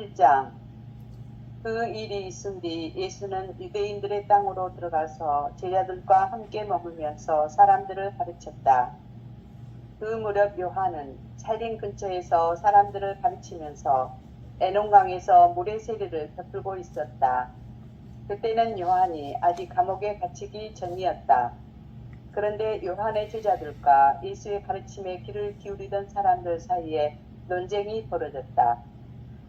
7장. 그 일이 있은 뒤 예수는 유대인들의 땅으로 들어가서 제자들과 함께 머물면서 사람들을 가르쳤다. 그 무렵 요한은 살림 근처에서 사람들을 가르치면서 애논강에서 물의 세례를 베풀고 있었다. 그때는 요한이 아직 감옥에 갇히기 전이었다. 그런데 요한의 제자들과 예수의 가르침에 귀를 기울이던 사람들 사이에 논쟁이 벌어졌다.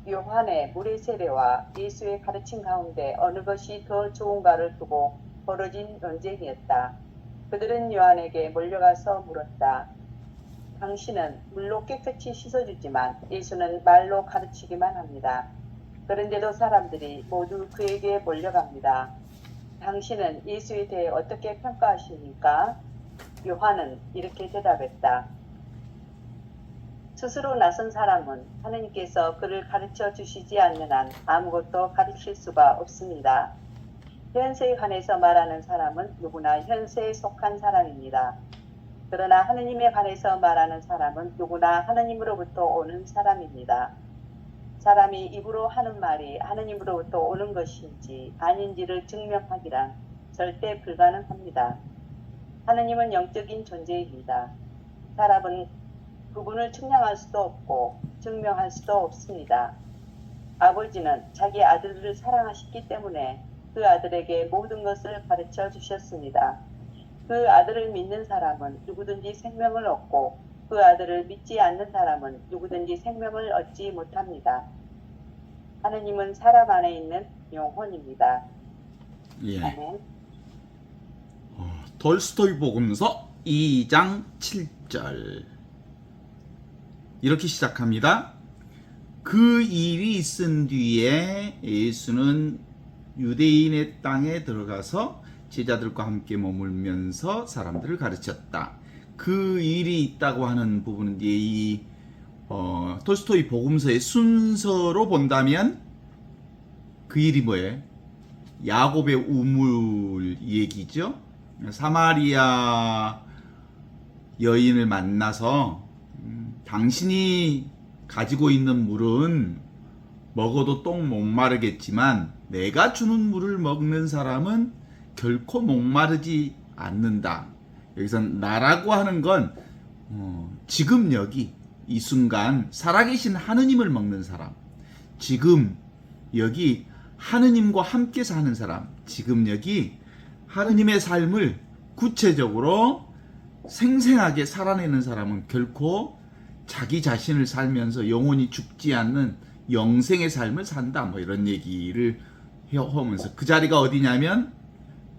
요한의 물의 세례와 예수의 가르침 가운데 어느 것이 더 좋은가를 두고 벌어진 논쟁이었다. 그들은 요한에게 몰려가서 물었다. 당신은 물로 깨끗이 씻어주지만 예수는 말로 가르치기만 합니다. 그런데도 사람들이 모두 그에게 몰려갑니다. 당신은 예수에 대해 어떻게 평가하십니까? 요한은 이렇게 대답했다. 스스로 나선 사람은 하느님께서 그를 가르쳐 주시지 않는 한 아무것도 가르칠 수가 없습니다. 현세에 관해서 말하는 사람은 누구나 현세에 속한 사람입니다. 그러나 하느님에 관해서 말하는 사람은 누구나 하느님으로부터 오는 사람입니다. 사람이 입으로 하는 말이 하느님으로부터 오는 것인지 아닌지를 증명하기란 절대 불가능합니다. 하느님은 영적인 존재입니다. 사람은 그분을 측량할 수도 없고 증명할 수도 없습니다. 아버지는 자기 아들을 사랑하셨기 때문에 그 아들에게 모든 것을 가르쳐 주셨습니다. 그 아들을 믿는 사람은 누구든지 생명을 얻고 그 아들을 믿지 않는 사람은 누구든지 생명을 얻지 못합니다. 하느님은 사람 안에 있는 영혼입니다. 예. 아멘. 돌스토이 복음서 2장 7절 이렇게 시작합니다. 그 일이 있은 뒤에 예수는 유대인의 땅에 들어가서 제자들과 함께 머물면서 사람들을 가르쳤다. 그 일이 있다고 하는 부분은 이 톨스토이 복음서의 순서로 본다면 그 일이 뭐예요? 야곱의 우물 얘기죠. 사마리아 여인을 만나서 당신이 가지고 있는 물은 먹어도 똥 목마르겠지만 내가 주는 물을 먹는 사람은 결코 목마르지 않는다. 여기서 나라고 하는 건 지금 여기 이 순간 살아계신 하느님을 먹는 사람, 지금 여기 하느님과 함께 사는 사람, 지금 여기 하느님의 삶을 구체적으로 생생하게 살아내는 사람은 결코 자기 자신을 살면서 영원히 죽지 않는 영생의 삶을 산다. 뭐 이런 얘기를 하면서 그 자리가 어디냐면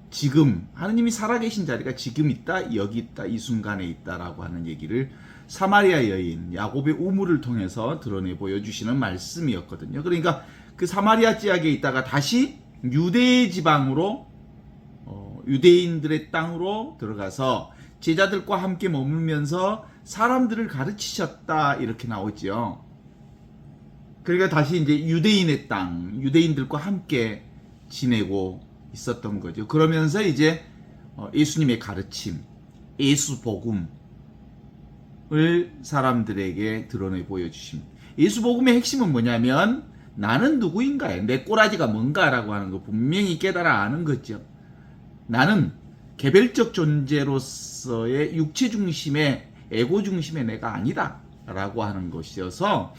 지금 하느님이 살아계신 자리가 지금 있다, 여기 있다, 이 순간에 있다라고 하는 얘기를 사마리아 여인 야곱의 우물을 통해서 드러내 보여주시는 말씀이었거든요. 그러니까 그 사마리아 지역에 있다가 다시 유대 지방으로 유대인들의 땅으로 들어가서 제자들과 함께 머물면서 사람들을 가르치셨다 이렇게 나오죠. 그러니까 다시 이제 유대인의 땅, 유대인들과 함께 지내고 있었던 거죠. 그러면서 이제 예수님의 가르침, 예수 복음을 사람들에게 드러내 보여주십니다. 예수 복음의 핵심은 뭐냐면 나는 누구인가요? 내 꼬라지가 뭔가라고 하는 거 분명히 깨달아 아는 거죠. 나는 개별적 존재로서의 육체 중심의 에고 중심의 내가 아니다 라고 하는 것이어서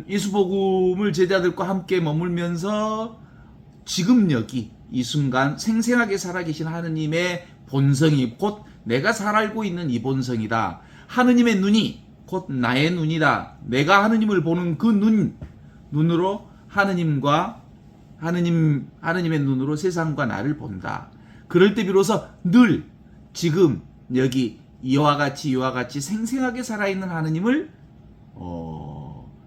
예수 복음을 제자들과 함께 머물면서 지금 여기 이 순간 생생하게 살아계신 하느님의 본성이 곧 내가 잘 알고 있는 이 본성이다. 하느님의 눈이 곧 나의 눈이다. 내가 하느님을 보는 그 눈으로 하느님의 눈으로 세상과 나를 본다. 그럴 때 비로소 늘 지금 여기 이와 같이 생생하게 살아있는 하느님을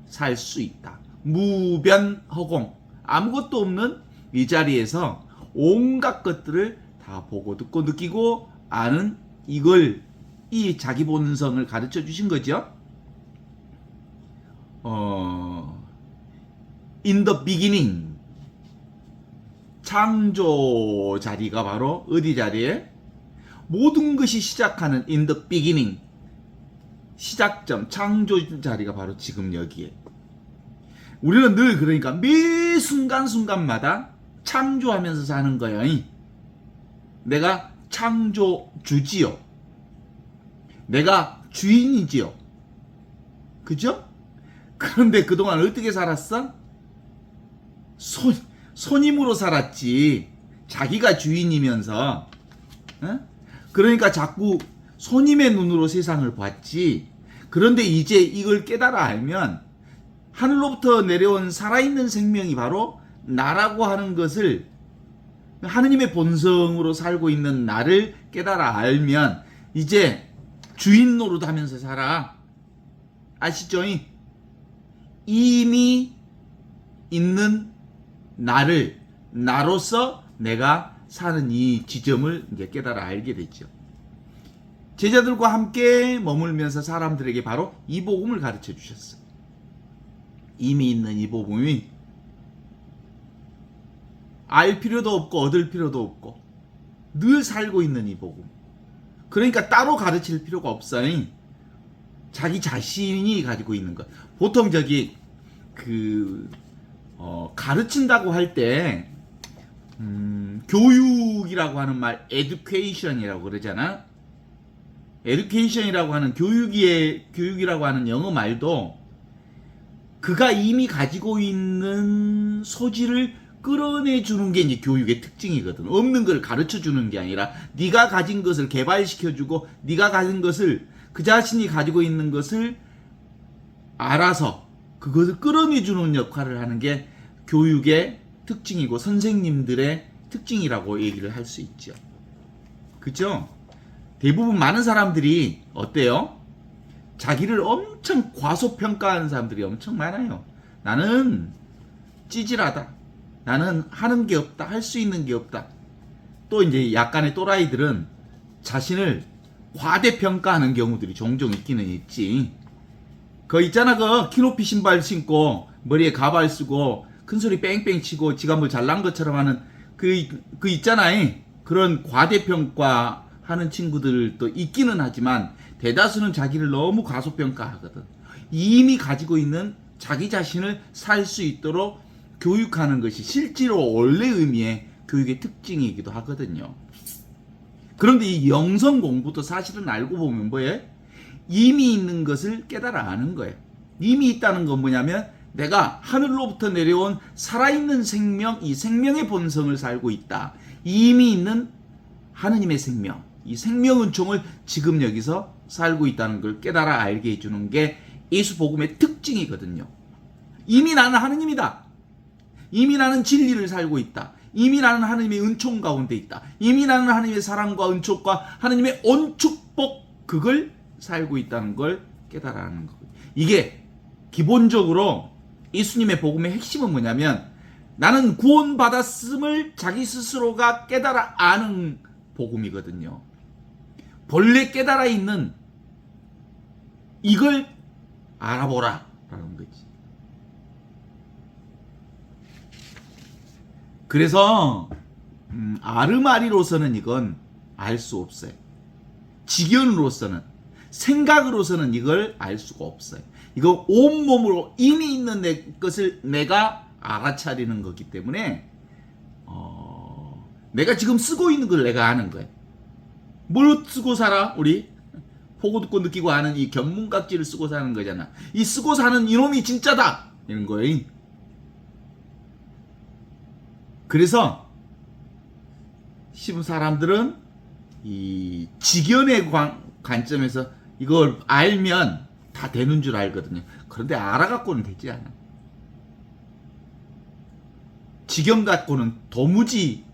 살 수 있다. 무변허공 아무것도 없는 이 자리에서 온갖 것들을 다 보고 듣고 느끼고 아는 이걸 이 자기 본성을 가르쳐 주신 거죠. In the beginning 창조 자리가 바로 어디 자리에? 모든 것이 시작하는 in the beginning 시작점 창조 자리가 바로 지금 여기에. 우리는 늘 그러니까 매 순간순간마다 창조하면서 사는 거예요. 내가 창조주지요. 내가 주인이지요. 그죠? 그런데 그동안 어떻게 살았어? 손님으로 살았지. 자기가 주인이면서. 그러니까 자꾸 손님의 눈으로 세상을 봤지. 그런데 이제 이걸 깨달아 알면 하늘로부터 내려온 살아있는 생명이 바로 나라고 하는 것을, 하느님의 본성으로 살고 있는 나를 깨달아 알면 이제 주인 노릇하면서 살아. 아시죠? 이미 있는 나를, 나로서 내가 사는 이 지점을 이제 깨달아 알게 됐죠. 제자들과 함께 머물면서 사람들에게 바로 이 복음을 가르쳐 주셨어요. 이미 있는 이 복음이 알 필요도 없고 얻을 필요도 없고 늘 살고 있는 이 복음. 그러니까 따로 가르칠 필요가 없어요. 자기 자신이 가지고 있는 것. 보통 가르친다고 할 때 교육이라고 하는 말 education이라고 그러잖아. education이라고 하는 교육이라고 하는 영어 말도 그가 이미 가지고 있는 소질을 끌어내 주는 게 이제 교육의 특징이거든. 없는 걸 가르쳐 주는 게 아니라 네가 가진 것을 개발시켜 주고 네가 가진 것을, 그 자신이 가지고 있는 것을 알아서 그것을 끌어내 주는 역할을 하는 게 교육의 특징이고 선생님들의 특징이라고 얘기를 할 수 있죠. 그죠? 대부분 많은 사람들이 어때요? 자기를 엄청 과소평가하는 사람들이 엄청 많아요. 나는 찌질하다. 나는 하는 게 없다. 할 수 있는 게 없다. 또 이제 약간의 또라이들은 자신을 과대평가하는 경우들이 종종 있기는 있지. 있잖아. 키높이 신발 신고 머리에 가발 쓰고 큰소리 뺑뺑 치고 지가 뭐 잘난 것처럼 하는 그 있잖아. 그런 과대평가하는 친구들도 있기는 하지만 대다수는 자기를 너무 과소평가하거든. 이미 가지고 있는 자기 자신을 살 수 있도록 교육하는 것이 실제로 원래 의미의 교육의 특징이기도 하거든요. 그런데 이 영성 공부도 사실은 알고 보면 뭐예요? 이미 있는 것을 깨달아 아는 거예요. 이미 있다는 건 뭐냐면 내가 하늘로부터 내려온 살아있는 생명, 이 생명의 본성을 살고 있다. 이미 있는 하느님의 생명, 이 생명 은총을 지금 여기서 살고 있다는 걸 깨달아 알게 해주는 게 예수 복음의 특징이거든요. 이미 나는 하느님이다. 이미 나는 진리를 살고 있다. 이미 나는 하느님의 은총 가운데 있다. 이미 나는 하느님의 사랑과 은총과 하느님의 온 축복, 그걸 살고 있다는 걸 깨달아하는 거예요. 이게 기본적으로 예수님의 복음의 핵심은 뭐냐면 나는 구원받았음을 자기 스스로가 깨달아 아는 복음이거든요. 본래 깨달아 있는 이걸 알아보라 라는 거지. 그래서 아르마리로서는 이건 알 수 없어요. 지견으로서는, 생각으로서는 이걸 알 수가 없어요. 이거 온몸으로 이미 있는 내 것을 내가 알아차리는 거기 때문에 내가 지금 쓰고 있는 걸 내가 아는 거예요. 뭘 쓰고 살아? 우리 보고 듣고 느끼고 아는 이 견문각지를 쓰고 사는 거잖아. 이 쓰고 사는 이놈이 진짜다 이런 거예요. 그래서 사람들은 이 지견의 관점에서 이걸 알면 다 되는 줄 알거든요. 그런데 알아갖고는 되지 않아. 지견 갖고는 도무지,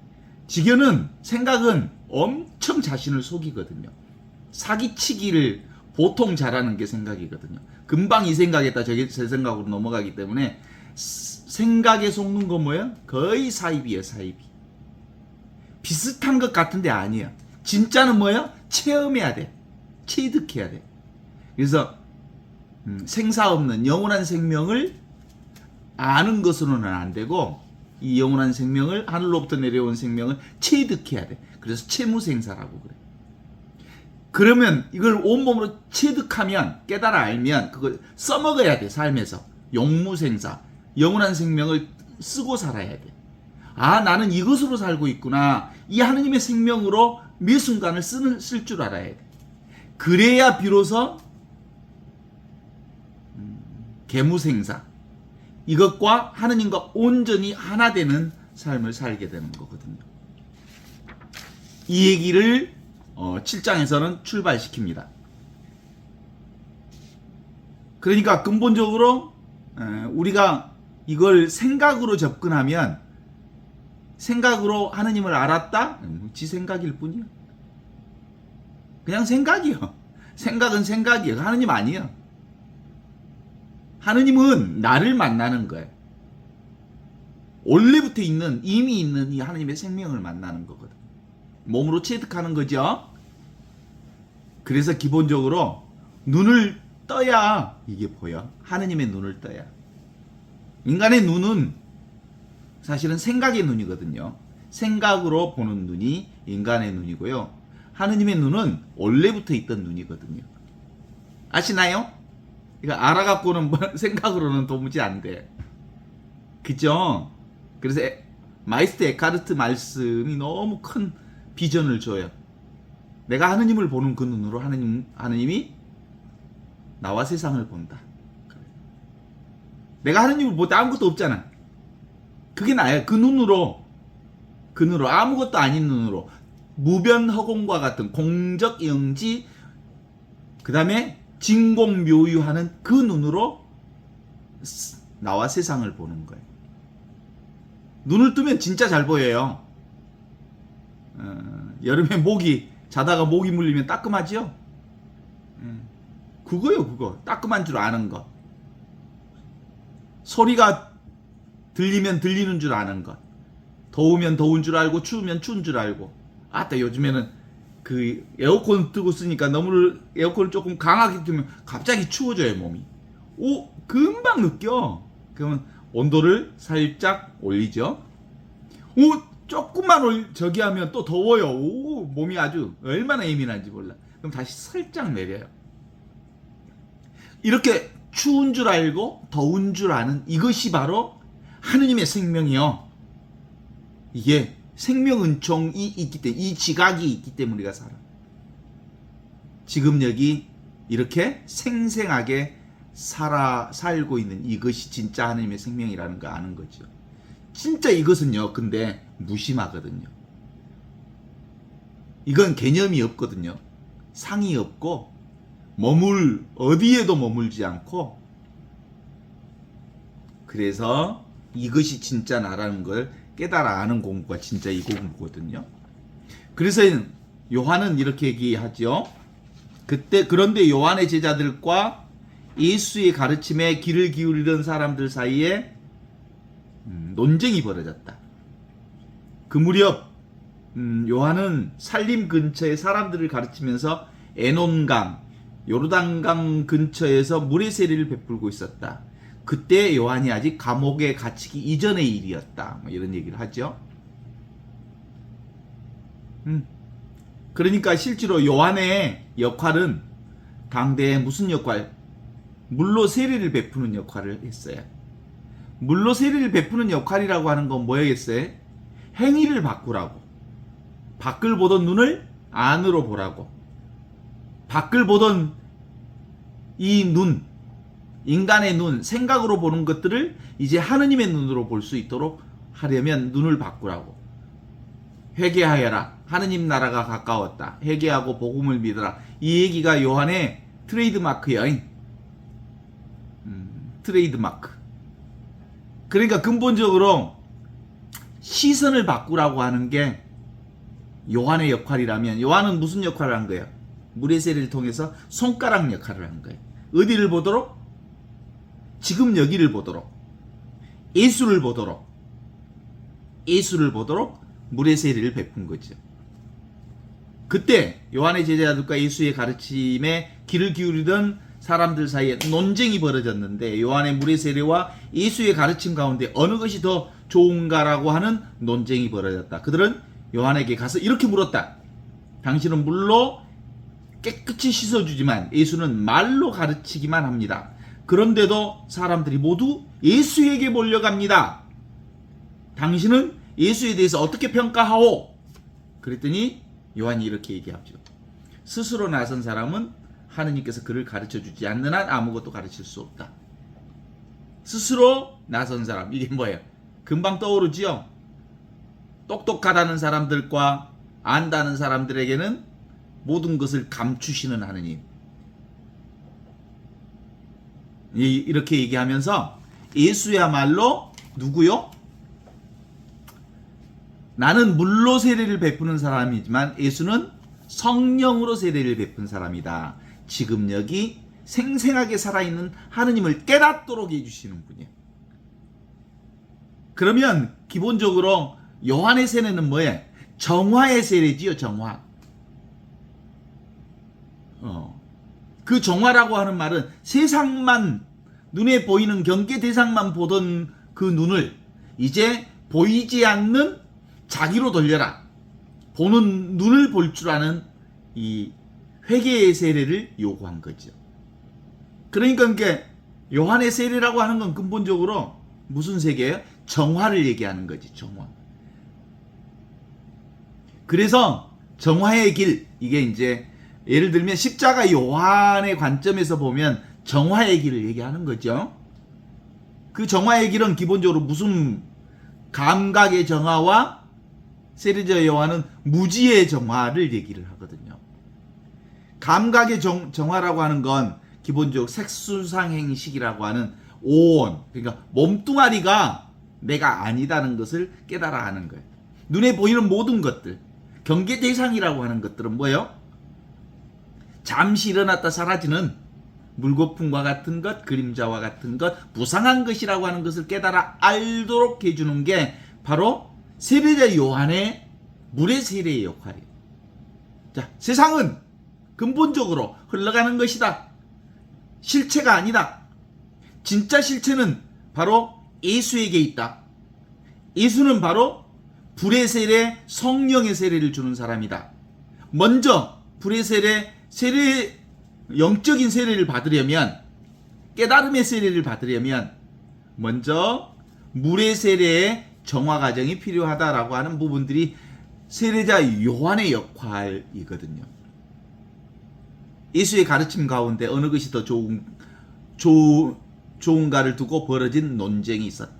지견은, 생각은 엄청 자신을 속이거든요. 사기치기를 보통 잘하는 게 생각이거든요. 금방 이 생각했다 저 생각으로 넘어가기 때문에 생각에 속는 건 뭐예요? 거의 사이비예요, 사이비. 비슷한 것 같은데 아니야. 진짜는 뭐예요? 체험해야 돼. 체득해야 돼. 그래서 생사 없는 영원한 생명을 아는 것으로는 안 되고 이 영원한 생명을, 하늘로부터 내려온 생명을 체득해야 돼. 그래서 채무생사라고 그래. 그러면 이걸 온몸으로 체득하면, 깨달아 알면 그걸 써먹어야 돼. 삶에서. 용무생사. 영원한 생명을 쓰고 살아야 돼. 아, 나는 이것으로 살고 있구나. 이 하느님의 생명으로 매 순간을 쓸 줄 알아야 돼. 그래야 비로소 계무생사, 이것과 하느님과 온전히 하나 되는 삶을 살게 되는 거거든요. 이 얘기를 7장에서는 출발시킵니다. 그러니까 근본적으로 우리가 이걸 생각으로 접근하면, 생각으로 하느님을 알았다? 지 생각일 뿐이야. 그냥 생각이요. 생각은 생각이에요. 하느님 아니에요. 하느님은 나를 만나는 거예요. 원래부터 있는, 이미 있는 이 하느님의 생명을 만나는 거거든. 몸으로 체득하는 거죠. 그래서 기본적으로 눈을 떠야 이게 보여. 하느님의 눈을 떠야. 인간의 눈은 사실은 생각의 눈이거든요. 생각으로 보는 눈이 인간의 눈이고요. 하느님의 눈은 원래부터 있던 눈이거든요. 아시나요? 이거 알아갖고는 생각으로는 도무지 안 돼. 그죠? 그래서 마이스터 에카르트 말씀이 너무 큰 비전을 줘요. 내가 하느님을 보는 그 눈으로 하느님이 나와 세상을 본다. 내가 하느님을 볼 때 아무것도 없잖아. 그게 나야. 그 눈으로 아무것도 아닌 눈으로 무변허공과 같은 공적 영지, 그 다음에 진공묘유하는 그 눈으로 나와 세상을 보는 거예요. 눈을 뜨면 진짜 잘 보여요. 여름에 자다가 모기 물리면 따끔하지요? 그거요, 그거. 따끔한 줄 아는 거. 소리가 들리면 들리는 줄 아는 것. 더우면 더운 줄 알고 추우면 추운 줄 알고. 아따, 요즘에는 그 에어컨 뜨고 쓰니까 너무 에어컨을 조금 강하게 틀면 갑자기 추워져요, 몸이. 오, 금방 느껴. 그러면 온도를 살짝 올리죠. 오, 조금만 저기 하면 또 더워요. 오, 몸이 아주 얼마나 예민한지 몰라. 그럼 다시 살짝 내려요. 이렇게 추운 줄 알고 더운 줄 아는 이것이 바로 하느님의 생명이요. 이게 생명은총이 있기 때문에, 이 지각이 있기 때문에 우리가 살아. 지금 여기 이렇게 생생하게 살고 있는 이것이 진짜 하느님의 생명이라는 거 아는 거죠. 진짜 이것은요, 근데 무심하거든요. 이건 개념이 없거든요. 상이 없고 어디에도 머물지 않고, 그래서 이것이 진짜 나라는 걸 깨달아 아는 공부가 진짜 이 공부거든요. 그래서 요한은 이렇게 얘기하죠. 그런데 요한의 제자들과 예수의 가르침에 귀를 기울이던 사람들 사이에 논쟁이 벌어졌다. 그 무렵 요한은 살림 근처에 사람들을 가르치면서 에논강, 요르단강 근처에서 물의 세례를 베풀고 있었다. 그때 요한이 아직 감옥에 갇히기 이전의 일이었다. 이런 얘기를 하죠. 그러니까 실제로 요한의 역할은 당대에 무슨 역할? 물로 세례를 베푸는 역할을 했어요. 물로 세례를 베푸는 역할이라고 하는 건 뭐였겠어요? 행위를 바꾸라고. 밖을 보던 눈을 안으로 보라고. 밖을 보던 이 눈, 인간의 눈, 생각으로 보는 것들을 이제 하느님의 눈으로 볼 수 있도록 하려면 눈을 바꾸라고. 회개하여라. 하느님 나라가 가까웠다. 회개하고 복음을 믿어라. 이 얘기가 요한의 트레이드마크야. 트레이드마크. 그러니까 근본적으로 시선을 바꾸라고 하는 게 요한의 역할이라면, 요한은 무슨 역할을 한 거예요? 물의 세례를 통해서 손가락 역할을 한 거예요. 어디를 보도록? 지금 여기를 보도록, 예수를 보도록 물의 세례를 베푼 거죠. 그때 요한의 제자들과 예수의 가르침에 귀를 기울이던 사람들 사이에 논쟁이 벌어졌는데, 요한의 물의 세례와 예수의 가르침 가운데 어느 것이 더 좋은가라고 하는 논쟁이 벌어졌다. 그들은 요한에게 가서 이렇게 물었다. 당신은 물로 깨끗이 씻어주지만 예수는 말로 가르치기만 합니다. 그런데도 사람들이 모두 예수에게 몰려갑니다. 당신은 예수에 대해서 어떻게 평가하오? 그랬더니 요한이 이렇게 얘기하죠. 스스로 나선 사람은 하느님께서 그를 가르쳐 주지 않는 한 아무것도 가르칠 수 없다. 스스로 나선 사람, 이게 뭐예요? 금방 떠오르지요? 똑똑하다는 사람들과 안다는 사람들에게는 모든 것을 감추시는 하느님. 이렇게 얘기하면서 예수야말로 누구요? 나는 물로 세례를 베푸는 사람이지만 예수는 성령으로 세례를 베푼 사람이다. 지금 여기 생생하게 살아있는 하느님을 깨닫도록 해주시는 분이에요. 그러면 기본적으로 요한의 세례는 뭐예요? 정화의 세례지요, 정화. 그 정화라고 하는 말은 세상만, 눈에 보이는 경계 대상만 보던 그 눈을 이제 보이지 않는 자기로 돌려라. 보는 눈을 볼 줄 아는 이 회개의 세례를 요구한 거죠. 그러니까 이게 요한의 세례라고 하는 건 근본적으로 무슨 세계예요? 정화를 얘기하는 거지, 정화. 그래서 정화의 길, 이게 이제 예를 들면 십자가 요한의 관점에서 보면 정화의 길을 얘기하는 거죠. 그 정화의 길은 기본적으로 무슨 감각의 정화와 세례자 요한은 무지의 정화를 얘기를 하거든요. 감각의 정화라고 하는 건 기본적으로 색수상행식이라고 하는 오온, 그러니까 몸뚱아리가 내가 아니다는 것을 깨달아 하는 거예요. 눈에 보이는 모든 것들, 경계 대상이라고 하는 것들은 뭐예요? 잠시 일어났다 사라지는 물거품과 같은 것, 그림자와 같은 것, 무상한 것이라고 하는 것을 깨달아 알도록 해주는 게 바로 세례자 요한의 물의 세례의 역할이에요. 자, 세상은 근본적으로 흘러가는 것이다. 실체가 아니다. 진짜 실체는 바로 예수에게 있다. 예수는 바로 불의 세례, 성령의 세례를 주는 사람이다. 먼저 불의 세례, 영적인 세례를 받으려면, 깨달음의 세례를 받으려면 먼저 물의 세례의 정화 과정이 필요하다라고 하는 부분들이 세례자 요한의 역할이거든요. 예수의 가르침 가운데 어느 것이 더 좋은가를 두고 벌어진 논쟁이 있었다.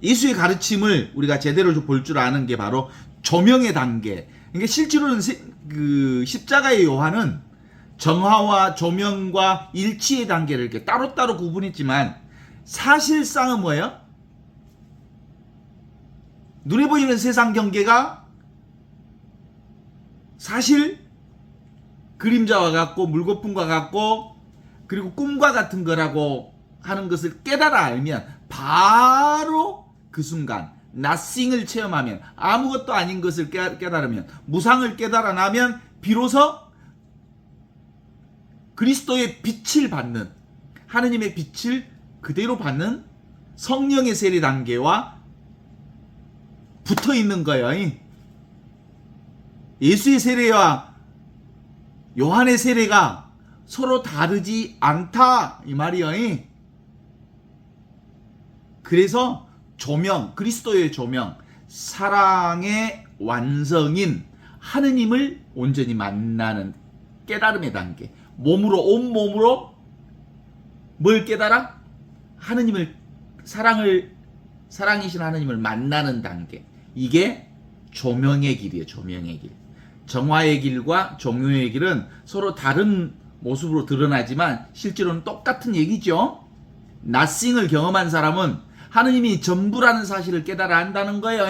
예수의 가르침을 우리가 제대로 볼 줄 아는 게 바로 조명의 단계. 그러니까 실제로는 그 십자가의 요한은 정화와 조명과 일치의 단계를 이렇게 따로따로 구분했지만 사실상은 뭐예요? 눈에 보이는 세상 경계가 사실 그림자와 같고 물거품과 같고 그리고 꿈과 같은 거라고 하는 것을 깨달아 알면 바로 그 순간 nothing을 체험하면, 아무것도 아닌 것을 깨달으면, 무상을 깨달아 나면 비로소 그리스도의 빛을 받는, 하느님의 빛을 그대로 받는 성령의 세례 단계와 붙어 있는 거예요. 예수의 세례와 요한의 세례가 서로 다르지 않다 이 말이에요. 그래서 조명, 그리스도의 조명, 사랑의 완성인 하느님을 온전히 만나는 깨달음의 단계. 온몸으로 뭘 깨달아? 하느님을, 사랑이신 하느님을 만나는 단계. 이게 조명의 길이에요, 조명의 길. 정화의 길과 종료의 길은 서로 다른 모습으로 드러나지만 실제로는 똑같은 얘기죠. nothing을 경험한 사람은 하느님이 전부라는 사실을 깨달아 안다는 거예요.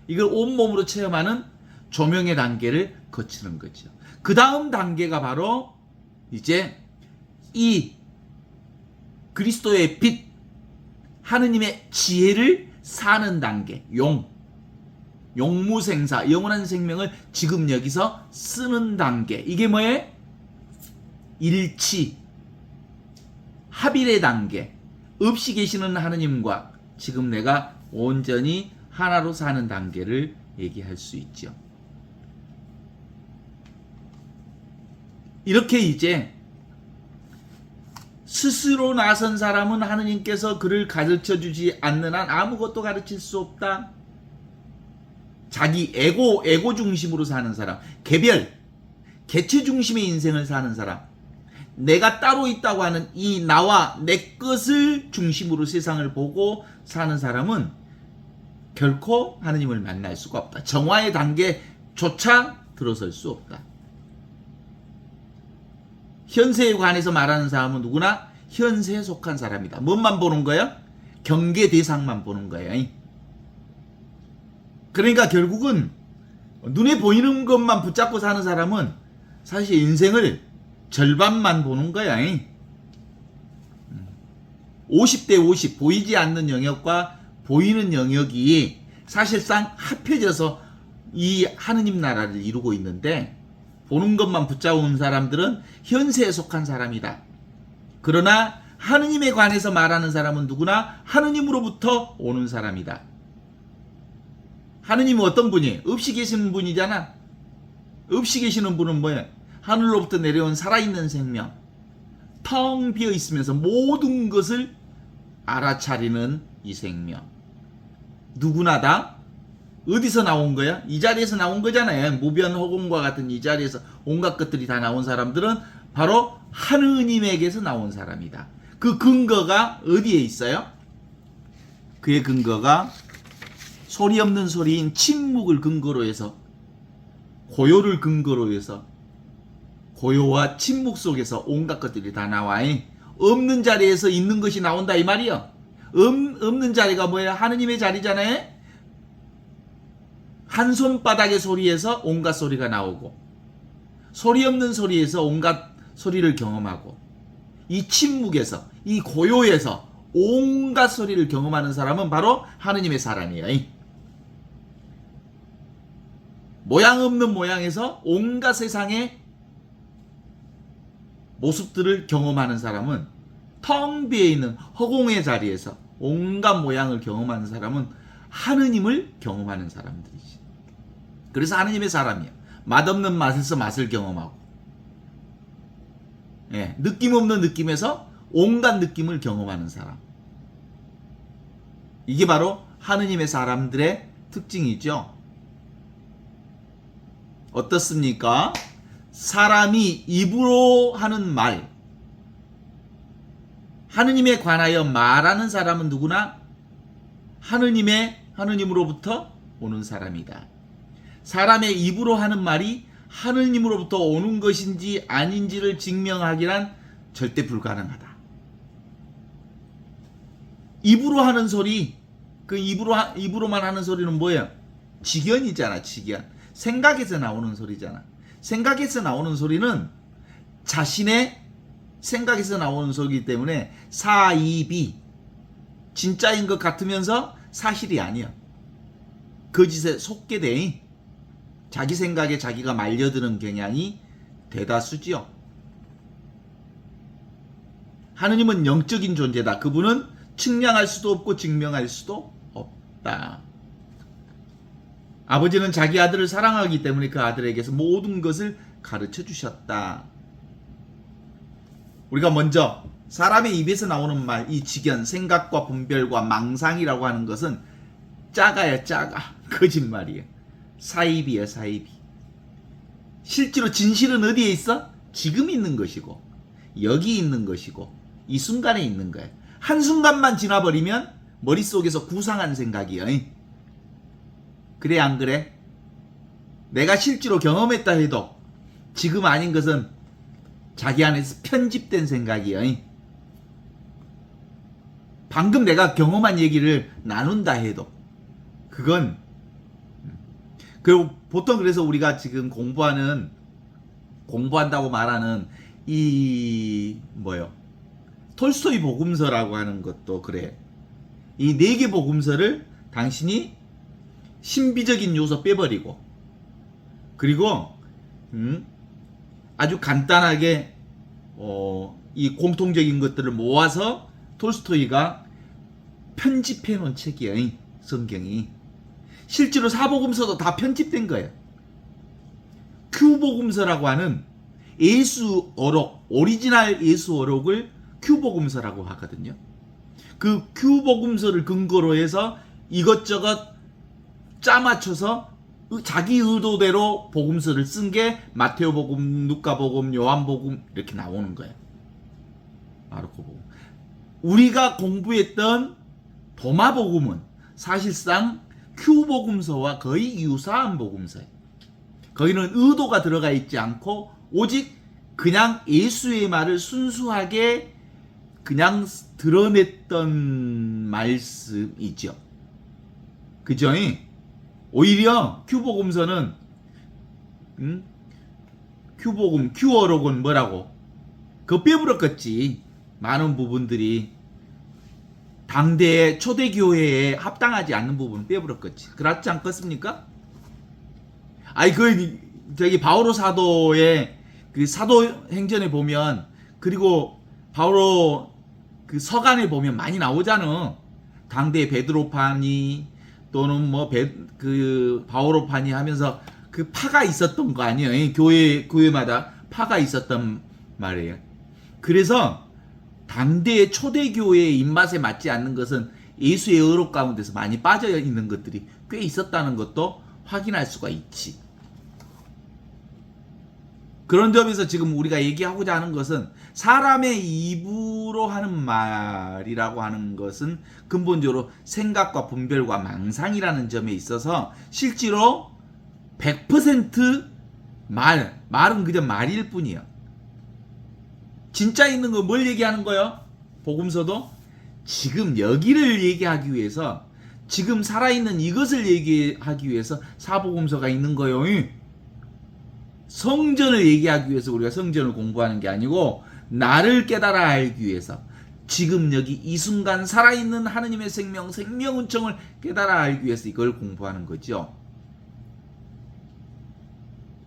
이걸 온몸으로 체험하는 조명의 단계를 거치는 거죠. 그 다음 단계가 바로 이제 이 그리스도의 빛, 하느님의 지혜를 사는 단계, 용무생사, 영원한 생명을 지금 여기서 쓰는 단계. 이게 뭐예요? 일치, 합일의 단계. 없이 계시는 하느님과 지금 내가 온전히 하나로 사는 단계를 얘기할 수 있죠. 이렇게 이제 스스로 나선 사람은 하느님께서 그를 가르쳐 주지 않는 한 아무것도 가르칠 수 없다. 자기 에고 중심으로 사는 사람, 개체 중심의 인생을 사는 사람, 내가 따로 있다고 하는 이 나와 내 것을 중심으로 세상을 보고 사는 사람은 결코 하느님을 만날 수가 없다. 정화의 단계조차 들어설 수 없다. 현세에 관해서 말하는 사람은 누구나 현세에 속한 사람이다. 뭔만 보는 거야? 경계 대상만 보는 거야. 그러니까 결국은 눈에 보이는 것만 붙잡고 사는 사람은 사실 인생을 절반만 보는 거야. 50대 50 보이지 않는 영역과 보이는 영역이 사실상 합해져서 이 하느님 나라를 이루고 있는데, 보는 것만 붙잡은 사람들은 현세에 속한 사람이다. 그러나 하느님에 관해서 말하는 사람은 누구나 하느님으로부터 오는 사람이다. 하느님은 어떤 분이에요? 없이 계시는 분이잖아. 없이 계시는 분은 뭐예요? 하늘로부터 내려온 살아있는 생명, 텅 비어 있으면서 모든 것을 알아차리는 이 생명. 누구나 다 어디서 나온 거야? 이 자리에서 나온 거잖아요. 무변호공과 같은 이 자리에서 온갖 것들이 다 나온 사람들은 바로 하느님에게서 나온 사람이다. 그 근거가 어디에 있어요? 그의 근거가 소리 없는 소리인 침묵을 근거로 해서, 고요를 근거로 해서, 고요와 침묵 속에서 온갖 것들이 다 나와. 없는 자리에서 있는 것이 나온다 이 말이요. 없는 자리가 뭐야? 하느님의 자리잖아요. 한 손바닥의 소리에서 온갖 소리가 나오고, 소리 없는 소리에서 온갖 소리를 경험하고, 이 침묵에서, 이 고요에서 온갖 소리를 경험하는 사람은 바로 하느님의 사람이에요. 모양 없는 모양에서 온갖 세상의 모습들을 경험하는 사람은, 텅 비어 있는 허공의 자리에서 온갖 모양을 경험하는 사람은 하느님을 경험하는 사람들이지. 그래서 하느님의 사람이야. 맛없는 맛에서 맛을 경험하고, 느낌 없는 느낌에서 온갖 느낌을 경험하는 사람. 이게 바로 하느님의 사람들의 특징이죠. 어떻습니까? 사람이 입으로 하는 말, 하느님에 관하여 말하는 사람은 누구나 하느님으로부터 오는 사람이다. 사람의 입으로 하는 말이 하느님으로부터 오는 것인지 아닌지를 증명하기란 절대 불가능하다. 입으로 하는 소리, 그 입으로만 하는 소리는 뭐예요? 직연이잖아, 직연. 생각에서 나오는 소리잖아. 생각에서 나오는 소리는 자신의 생각에서 나오는 소리이기 때문에 사이비, 진짜인 것 같으면서 사실이 아니야. 거짓에 속게 돼. 자기 생각에 자기가 말려드는 경향이 대다수지요. 하느님은 영적인 존재다. 그분은 측량할 수도 없고 증명할 수도 없다. 아버지는 자기 아들을 사랑하기 때문에 그 아들에게서 모든 것을 가르쳐 주셨다. 우리가 먼저 사람의 입에서 나오는 말, 이 직연, 생각과 분별과 망상이라고 하는 것은 작아요, 작아. 거짓말이에요. 사이비예요, 사이비. 실제로 진실은 어디에 있어? 지금 있는 것이고, 여기 있는 것이고, 이 순간에 있는 거예요. 한순간만 지나버리면 머릿속에서 구상한 생각이에요. 그래, 안 그래? 내가 실제로 경험했다 해도 지금 아닌 것은 자기 안에서 편집된 생각이에요. 방금 내가 경험한 얘기를 나눈다 해도 그건, 그리고 보통 그래서 우리가 지금 공부한다고 말하는 이 톨스토이 복음서라고 하는 것도 그래. 이 4개 복음서를 당신이 신비적인 요소 빼버리고, 그리고 아주 간단하게 이 공통적인 것들을 모아서 톨스토이가 편집해 놓은 책이에요. 성경이. 실제로 사복음서도 다 편집된 거예요. 큐복음서라고 하는 예수어록, 오리지널 예수어록을 큐복음서라고 하거든요. 그 큐복음서를 근거로 해서 이것저것 짜맞춰서 자기 의도대로 복음서를 쓴 게 마테오복음, 누가복음, 요한복음 이렇게 나오는 거예요. 마르코복음. 우리가 공부했던 도마복음은 사실상 큐복음서와 거의 유사한 복음서예요. 거기는 의도가 들어가 있지 않고 오직 그냥 예수의 말을 순수하게 그냥 드러냈던 말씀이죠. 그죠? 오히려 큐복음서는 큐복음, 큐어록은 뭐라고? 그거 빼부럽겠지. 많은 부분들이 당대의 초대교회에 합당하지 않는 부분은 빼부럽겠지. 그렇지 않겠습니까? 아니 저기 바오로 사도의 그 사도행전에 보면, 그리고 바오로 그 서간에 보면 많이 나오잖아. 당대 베드로파니 또는 뭐 그 바오로파니 하면서 그 파가 있었던 거 아니에요. 교회마다 파가 있었단 말이에요. 그래서 당대의 초대교회의 입맛에 맞지 않는 것은 예수의 어록 가운데서 많이 빠져 있는 것들이 꽤 있었다는 것도 확인할 수가 있지. 그런 점에서 지금 우리가 얘기하고자 하는 것은, 사람의 입으로 하는 말이라고 하는 것은 근본적으로 생각과 분별과 망상이라는 점에 있어서 실제로 100% 말은 그저 말일 뿐이야. 진짜 있는 거 뭘 얘기하는 거예요? 복음서도 지금 여기를 얘기하기 위해서, 지금 살아있는 이것을 얘기하기 위해서 사복음서가 있는 거예요. 성전을 얘기하기 위해서 우리가 성전을 공부하는 게 아니고, 나를 깨달아 알기 위해서, 지금 여기 이 순간 살아있는 하느님의 생명은총을 깨달아 알기 위해서 이걸 공부하는 거죠.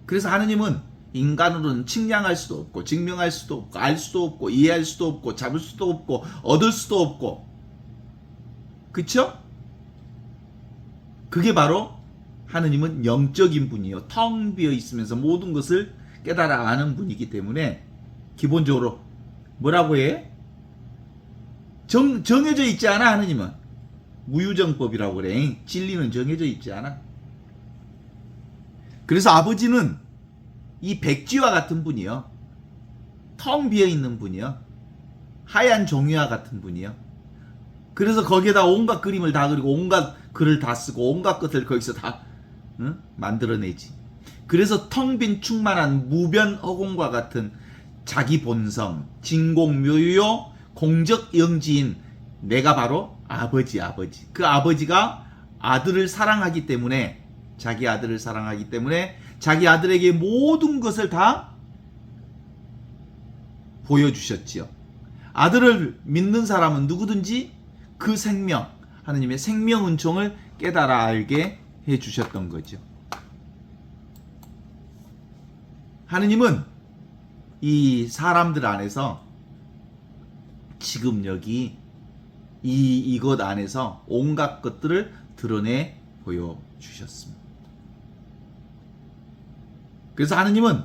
그래서 하느님은 인간으로는 측량할 수도 없고, 증명할 수도 없고, 알 수도 없고, 이해할 수도 없고, 잡을 수도 없고, 얻을 수도 없고, 그쵸? 그게 바로 하느님은 영적인 분이요, 텅 비어 있으면서 모든 것을 깨달아 아는 분이기 때문에 기본적으로 뭐라고 해? 정해져 있지 않아. 하느님은 무유정법이라고 그래. 진리는 정해져 있지 않아. 그래서 아버지는 이 백지와 같은 분이요, 텅 비어 있는 분이요, 하얀 종이와 같은 분이요. 그래서 거기에다 온갖 그림을 다 그리고 온갖 글을 다 쓰고 온갖 것을 거기서 다 만들어내지. 그래서 텅 빈 충만한 무변 허공과 같은 자기 본성, 진공묘요, 공적 영지인 내가 바로 아버지. 그 아버지가 아들을 사랑하기 때문에, 자기 아들을 사랑하기 때문에 자기 아들에게 모든 것을 다 보여주셨지요. 아들을 믿는 사람은 누구든지 그 생명, 하느님의 생명 은총을 깨달아 알게 해주셨던 거죠. 하느님은 이 사람들 안에서 지금 여기 이것 안에서 온갖 것들을 드러내 보여주셨습니다. 그래서 하느님은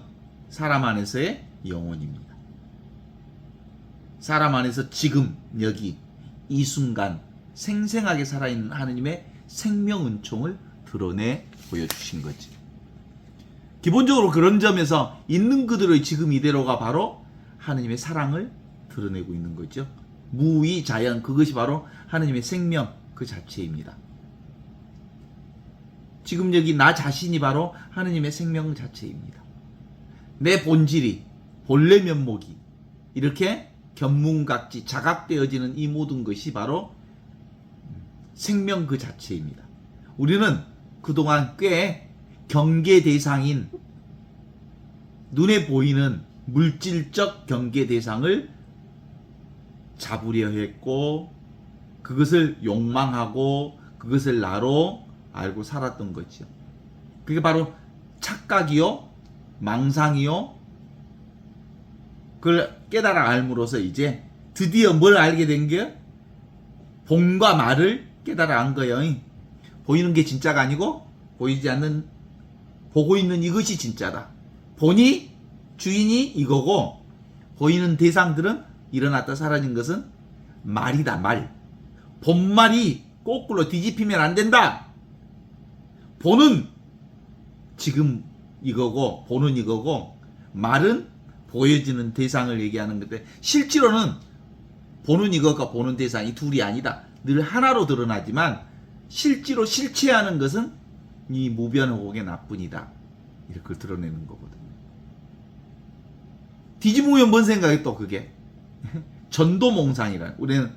사람 안에서의 영혼입니다. 사람 안에서 지금 여기 이 순간 생생하게 살아있는 하느님의 생명 은총을 드러내 보여주신 거지. 기본적으로 그런 점에서 있는 그대로의 지금 이대로가 바로 하느님의 사랑을 드러내고 있는 거죠. 무위자연, 그것이 바로 하느님의 생명 그 자체입니다. 지금 여기 나 자신이 바로 하느님의 생명 자체입니다. 내 본질이, 본래 면목이 이렇게 견문각지 자각되어지는 이 모든 것이 바로 생명 그 자체입니다. 우리는 그동안 꽤 경계 대상인, 눈에 보이는 물질적 경계 대상을 잡으려 했고, 그것을 욕망하고 그것을 나로 알고 살았던 거죠. 그게 바로 착각이요, 망상이요. 그걸 깨달아 알므로써 이제 드디어 뭘 알게 된 게, 본과 말을 깨달아 안 거예요. 보이는 게 진짜가 아니고 보이지 않는, 보고 있는 이것이 진짜다. 본이, 주인이 이거고 보이는 대상들은 일어났다 사라진 것은 말이다, 말. 본말이 거꾸로 뒤집히면 안 된다. 본은 지금 이거고, 본은 이거고, 말은 보여지는 대상을 얘기하는 건데, 실제로는 보는 이것과 보는 대상이 둘이 아니다. 늘 하나로 드러나지만 실제로 실체하는 것은 이 무변호곡의 나뿐이다. 이렇게 드러내는 거거든요. 뒤집으면 뭔 생각이 또 그게 전도몽상이라. 우리는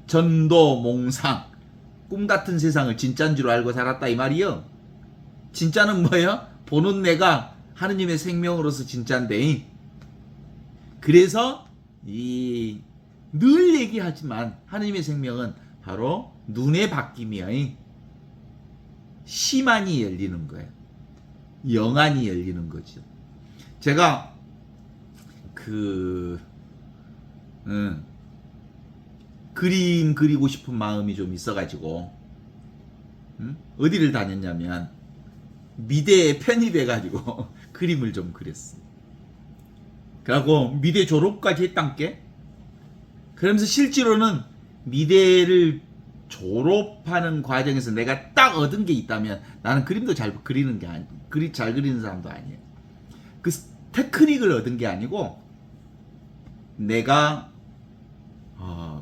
전도몽상, 꿈같은 세상을 진짜인 줄 알고 살았다 이 말이요. 진짜는 뭐예요? 보는 내가 하느님의 생명으로서 진짜인데, 그래서 늘 얘기하지만 하느님의 생명은 바로 눈의 바뀜이야. 심안이 열리는 거예요. 영안이 열리는 거죠. 제가 그림 그리고 싶은 마음이 좀 있어가지고 어디를 다녔냐면 미대에 편입해가지고 그림을 좀 그렸어. 그리고 미대 졸업까지 했단께. 그러면서 실제로는 미대를 졸업하는 과정에서 내가 딱 얻은 게 있다면 나는 그림도 잘 그리는 게 아니, 잘 그리는 사람도 아니에요. 그 테크닉을 얻은 게 아니고 내가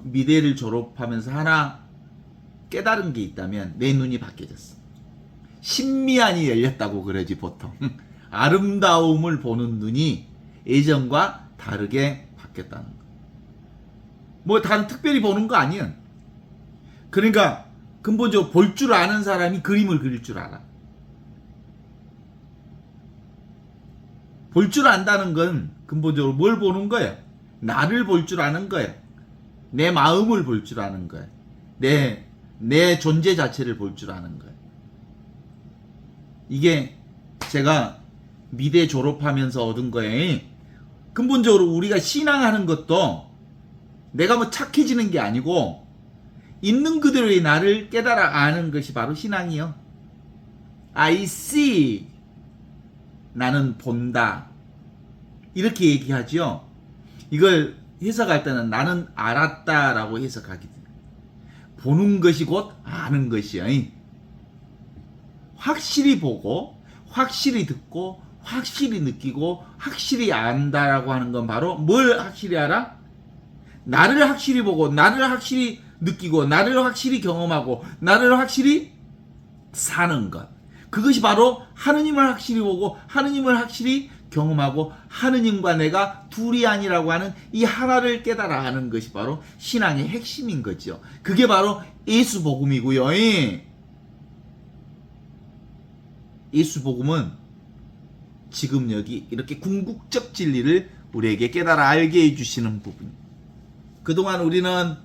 미대를 졸업하면서 하나 깨달은 게 있다면 내 눈이 바뀌어졌어. 신미안이 열렸다고 그러지 보통. 아름다움을 보는 눈이 예전과 다르게 바뀌었다는 거. 뭐 다른 특별히 보는 거 아니야. 그러니까 근본적으로 볼 줄 아는 사람이 그림을 그릴 줄 알아. 볼 줄 안다는 건 근본적으로 뭘 보는 거야? 나를 볼 줄 아는 거야. 내 마음을 볼 줄 아는 거야. 내 존재 자체를 볼 줄 아는 거야. 이게 제가 미대 졸업하면서 얻은 거예요. 근본적으로 우리가 신앙하는 것도 내가 뭐 착해지는 게 아니고 있는 그대로의 나를 깨달아 아는 것이 바로 신앙이요. I see. 나는 본다. 이렇게 얘기하죠. 이걸 해석할 때는 나는 알았다라고 해석하게 돼요. 보는 것이 곧 아는 것이요. 확실히 보고 확실히 듣고 확실히 느끼고 확실히 안다라고 하는 건 바로 뭘 확실히 알아? 나를 확실히 보고 나를 확실히 느끼고 나를 확실히 경험하고 나를 확실히 사는 것. 그것이 바로 하느님을 확실히 보고 하느님을 확실히 경험하고 하느님과 내가 둘이 아니라고 하는 이 하나를 깨달아 하는 것이 바로 신앙의 핵심인 거죠. 그게 바로 예수 복음이고요. 예수 복음은 지금 여기 이렇게 궁극적 진리를 우리에게 깨달아 알게 해주시는 부분. 그동안 우리는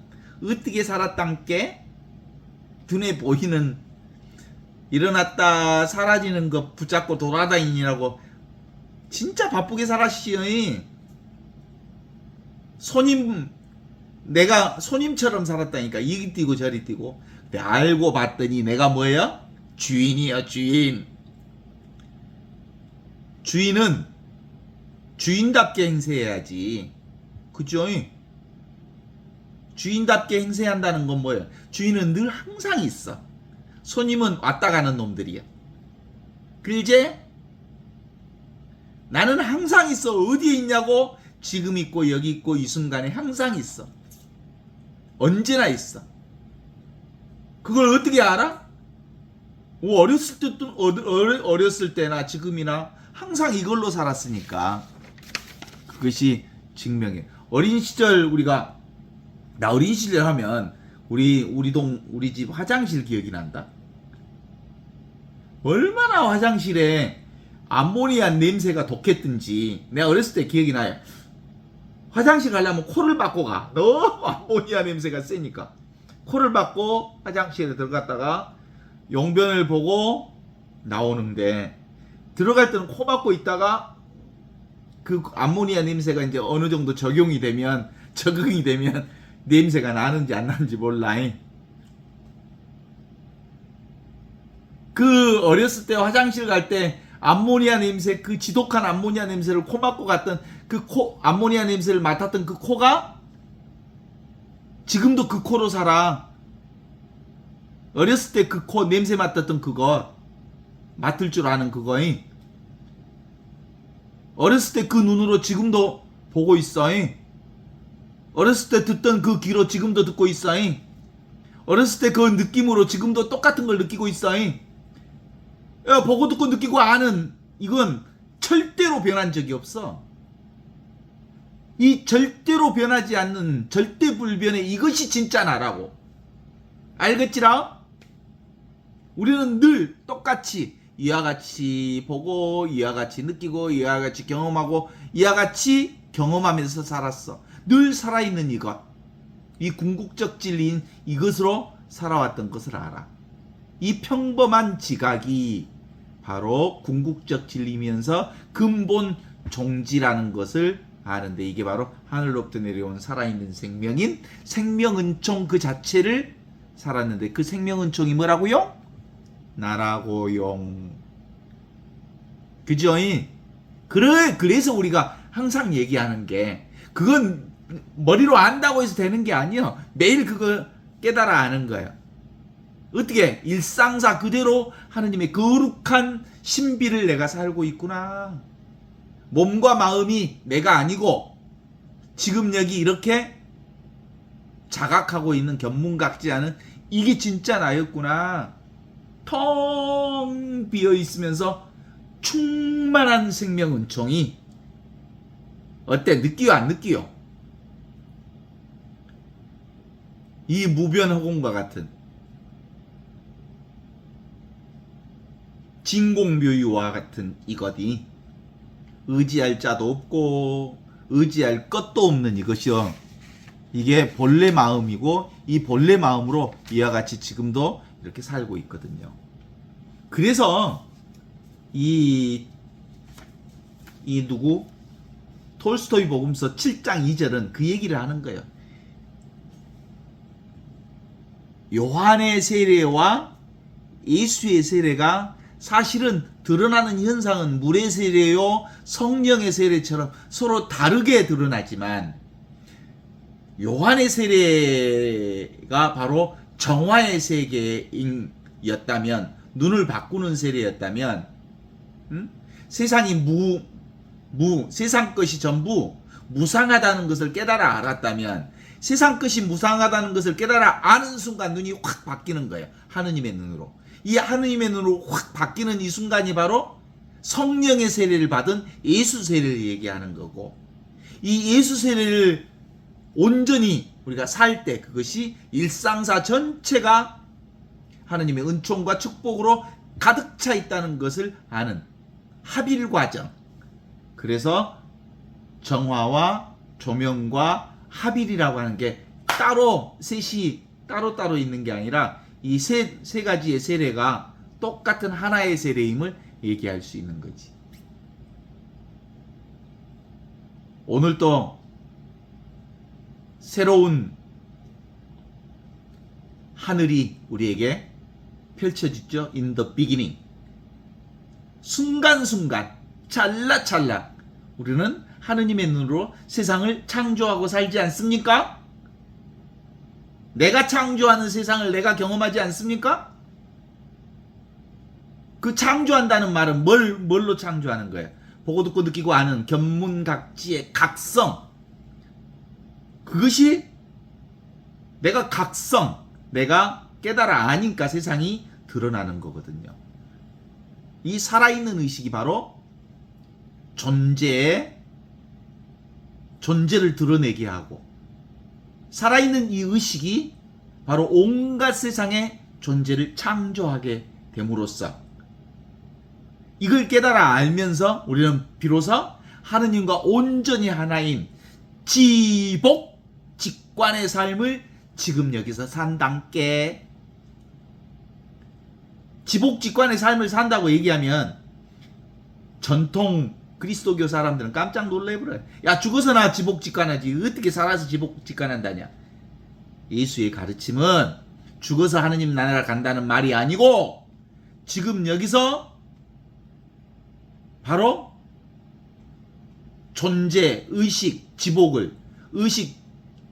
어떻게 살았단께? 눈에 보이는 일어났다 사라지는 것 붙잡고 돌아다니느라고 진짜 바쁘게 살았시요. 내가 손님처럼 살았다니까. 이리 뛰고 저리 뛰고. 근데 알고 봤더니 내가 뭐예요? 주인이요, 주인. 주인은 주인답게 행세해야지. 그죠? 주인답게 행세한다는 건 뭐예요? 주인은 늘 항상 있어. 손님은 왔다 가는 놈들이야. 그제 나는 항상 있어. 어디에 있냐고? 지금 있고 여기 있고 이 순간에 항상 있어. 언제나 있어. 그걸 어떻게 알아? 어렸을 때나 지금이나 항상 이걸로 살았으니까 그것이 증명해. 어린 시절 나 어린 시절 하면 우리 집 화장실 기억이 난다. 얼마나 화장실에 암모니아 냄새가 독했든지 내가 어렸을 때 기억이 나요. 화장실 가려면 코를 박고 가. 너무 암모니아 냄새가 세니까 코를 박고 화장실에 들어갔다가 용변을 보고 나오는데, 들어갈 때는 코 박고 있다가 그 암모니아 냄새가 이제 어느 정도 적용이 되면 냄새가 나는지 안 나는지 몰라. 그 어렸을 때 화장실 갈 때 암모니아 냄새, 그 지독한 암모니아 냄새를 코 맡고 갔던 암모니아 냄새를 맡았던 그 코가 지금도 그 코로 살아. 어렸을 때 그 코 냄새 맡았던 그거, 맡을 줄 아는 그거잉. 어렸을 때 그 눈으로 지금도 보고 있어잉. 어렸을 때 듣던 그 귀로 지금도 듣고 있어잉. 어렸을 때 그 느낌으로 지금도 똑같은 걸 느끼고 있어잉. 야, 보고 듣고 느끼고 아는 이건 절대로 변한 적이 없어. 이 절대로 변하지 않는 절대 불변의 이것이 진짜 나라고. 알겠지라? 우리는 늘 똑같이 이와 같이 보고 이와 같이 느끼고 이와 같이 경험하고 이와 같이 경험하면서 살았어. 늘 살아있는 이것, 이 궁극적 진리인 이것으로 살아왔던 것을 알아. 이 평범한 지각이 바로 궁극적 진리면서 근본 종지라는 것을 아는데, 이게 바로 하늘로부터 내려온 살아있는 생명인 생명은총 그 자체를 살았는데, 그 생명은총이 뭐라고요? 나라고용. 그죠? 그래서 우리가 항상 얘기하는 게, 그건 머리로 안다고 해서 되는 게 아니에요. 매일 그거 깨달아 아는 거예요. 어떻게? 일상사 그대로 하느님의 거룩한 신비를 내가 살고 있구나. 몸과 마음이 내가 아니고 지금 여기 이렇게 자각하고 있는 견문각지하는 이게 진짜 나였구나. 텅 비어 있으면서 충만한 생명은총이 어때? 느끼요 안 느끼요? 이 무변허공과 같은 진공묘유와 같은 이것이 의지할 자도 없고 의지할 것도 없는 이것이요. 이게 본래 마음이고 이 본래 마음으로 이와 같이 지금도 이렇게 살고 있거든요. 그래서 톨스토이 복음서 7장 2절은 그 얘기를 하는 거예요. 요한의 세례와 예수의 세례가 사실은 드러나는 현상은 물의 세례요 성령의 세례처럼 서로 다르게 드러나지만, 요한의 세례가 바로 정화의 세계였다면, 눈을 바꾸는 세례였다면, 세상이 세상 것이 전부 무상하다는 것을 깨달아 알았다면, 세상 것이 무상하다는 것을 깨달아 아는 순간 눈이 확 바뀌는 거예요. 하느님의 눈으로. 이 하느님의 눈으로 확 바뀌는 이 순간이 바로 성령의 세례를 받은 예수 세례를 얘기하는 거고, 이 예수 세례를 온전히 우리가 살 때 그것이 일상사 전체가 하느님의 은총과 축복으로 가득 차 있다는 것을 아는 합일 과정. 그래서 정화와 조명과 합일이라고 하는 게 따로 셋이 따로따로 있는 게 아니라 이 세 가지의 세례가 똑같은 하나의 세례임을 얘기할 수 있는 거지. 오늘 또 새로운 하늘이 우리에게 펼쳐지죠. In the beginning. 순간순간, 찰나찰나 우리는 하느님의 눈으로 세상을 창조하고 살지 않습니까? 내가 창조하는 세상을 내가 경험하지 않습니까? 그 창조한다는 말은 뭘로 창조하는 거예요? 보고 듣고 느끼고 아는 견문각지의 각성. 그것이 내가 각성, 내가 깨달아 아니까 세상이 드러나는 거거든요. 이 살아있는 의식이 바로 존재를 드러내게 하고, 살아있는 이 의식이 바로 온갖 세상의 존재를 창조하게 됨으로써, 이걸 깨달아 알면서 우리는 비로소 하느님과 온전히 하나인 지복 직관의 삶을 지금 여기서 산단께. 지복 직관의 삶을 산다고 얘기하면 전통 그리스도교 사람들은 깜짝 놀래버려요. 야, 죽어서 나 지복 직관하지 어떻게 살아서 지복 직관한다냐. 예수의 가르침은 죽어서 하느님 나라에 간다는 말이 아니고, 지금 여기서 바로 존재, 의식, 지복을 의식,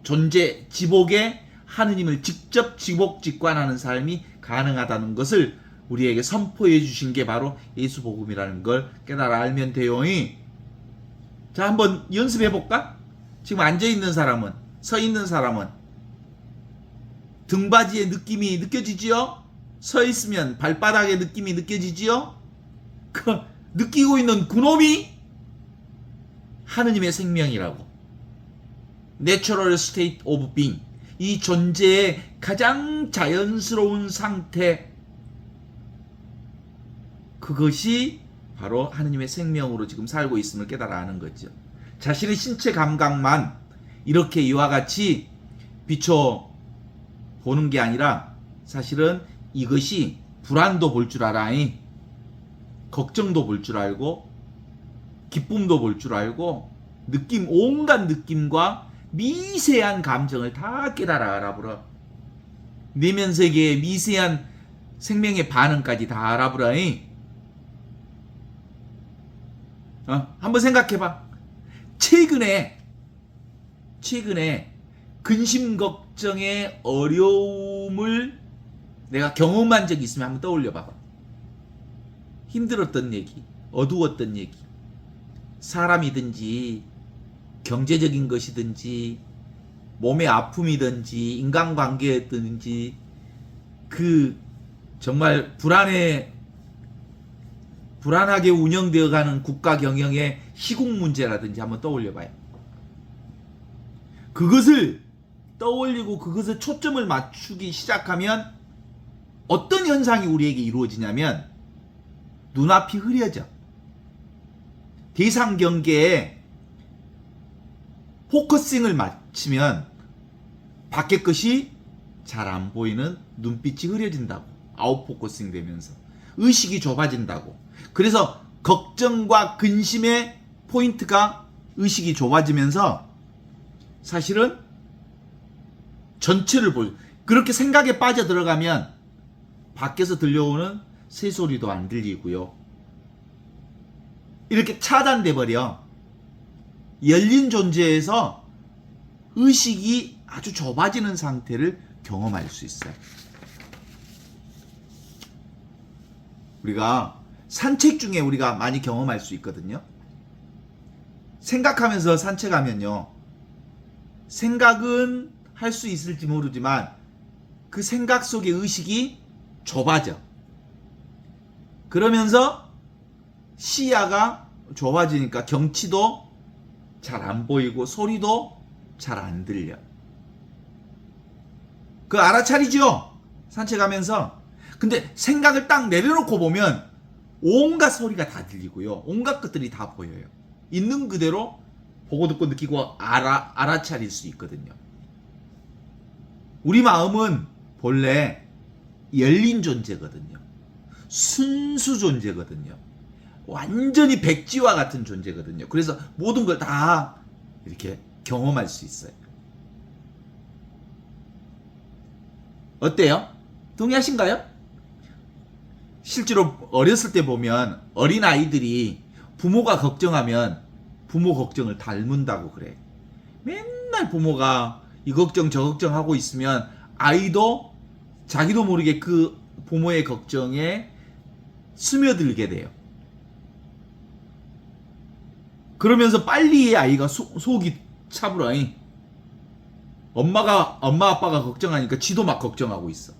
존재, 지복에 하느님을 직접 지복직관하는 삶이 가능하다는 것을 우리에게 선포해 주신 게 바로 예수 복음이라는 걸 깨달아 알면 돼요. 자, 한번 연습해 볼까? 지금 앉아 있는 사람은, 서 있는 사람은 등받이의 느낌이 느껴지지요? 서 있으면 발바닥의 느낌이 느껴지지요? 그 느끼고 있는 그놈이 하느님의 생명이라고. Natural state of being. 이 존재의 가장 자연스러운 상태. 그것이 바로 하느님의 생명으로 지금 살고 있음을 깨달아 아는 거죠. 자신의 신체 감각만 이렇게 이와 같이 비춰 보는 게 아니라 사실은 이것이 불안도 볼 줄 알아. 걱정도 볼 줄 알고 기쁨도 볼 줄 알고 느낌, 온갖 느낌과 미세한 감정을 다 깨달아 알아보라. 내면 세계의 미세한 생명의 반응까지 다 알아보라. 한번 생각해봐. 최근에 근심 걱정의 어려움을 내가 경험한 적이 있으면 한번 떠올려 봐봐. 힘들었던 얘기, 어두웠던 얘기, 사람이든지 경제적인 것이든지 몸의 아픔이든지 인간관계든지 그 정말 불안하게 운영되어가는 국가 경영의 희곡 문제라든지 한번 떠올려봐요. 그것을 떠올리고 그것을 초점을 맞추기 시작하면 어떤 현상이 우리에게 이루어지냐면 눈앞이 흐려져. 대상 경계에 포커싱을 맞추면 밖의 것이 잘 안 보이는 눈빛이 흐려진다고. 아웃포커싱 되면서 의식이 좁아진다고. 그래서 걱정과 근심의 포인트가 의식이 좁아지면서 사실은 전체를 그렇게 생각에 빠져 들어가면 밖에서 들려오는 새소리도 안 들리고요. 이렇게 차단돼 버려. 열린 존재에서 의식이 아주 좁아지는 상태를 경험할 수 있어요. 우리가 산책 중에 우리가 많이 경험할 수 있거든요. 생각하면서 산책하면요. 생각은 할 수 있을지 모르지만 그 생각 속의 의식이 좁아져. 그러면서 시야가 좁아지니까 경치도 잘 안 보이고 소리도 잘 안 들려. 그 알아차리죠? 산책하면서. 근데 생각을 딱 내려놓고 보면 온갖 소리가 다 들리고요. 온갖 것들이 다 보여요. 있는 그대로 보고 듣고 느끼고 알아차릴 수 있거든요. 우리 마음은 본래 열린 존재거든요. 순수 존재거든요. 완전히 백지와 같은 존재거든요. 그래서 모든 걸 다 이렇게 경험할 수 있어요. 어때요? 동의하신가요? 실제로 어렸을 때 보면 어린 아이들이 부모가 걱정하면 부모 걱정을 닮은다고 그래. 맨날 부모가 이 걱정 저 걱정하고 있으면 아이도 자기도 모르게 그 부모의 걱정에 스며들게 돼요. 그러면서 빨리 아이가 속이 차불어. 엄마 아빠가 걱정하니까 지도 막 걱정하고 있어.